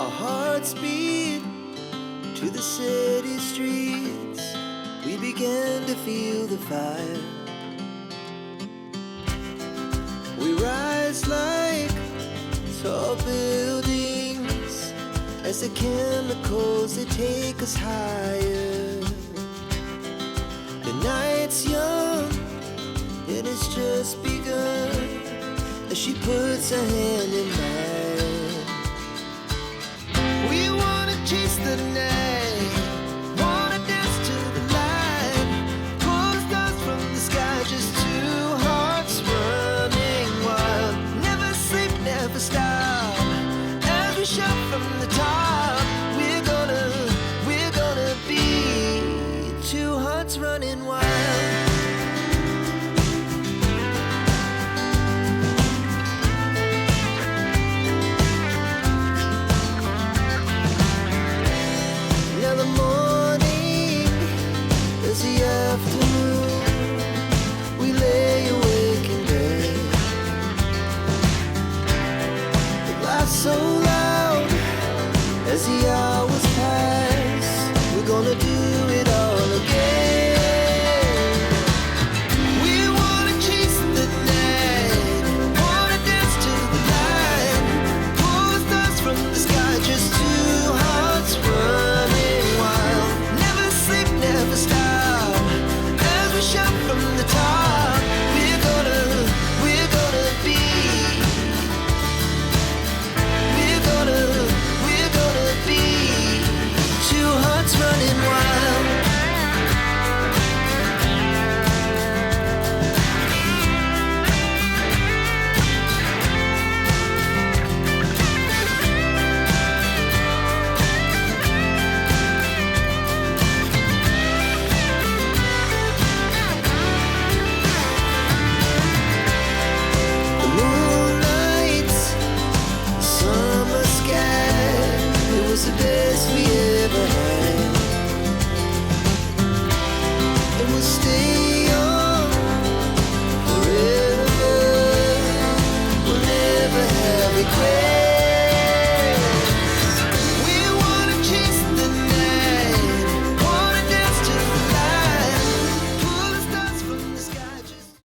Our hearts beat to the city streets. We began to feel the fire. We rise like tall buildings as the chemicals, they take us higher. The night's young, it has just begun, as she puts her hand in mine. We wanna chase the night, wanna dance to the light, pull the stars from the sky, just two hearts running wild. Never sleep, never stop, as we shout from the top. We're gonna be two hearts running wild. Now the morning is the afternoon. We lay awake in bed. The laughs so loud as the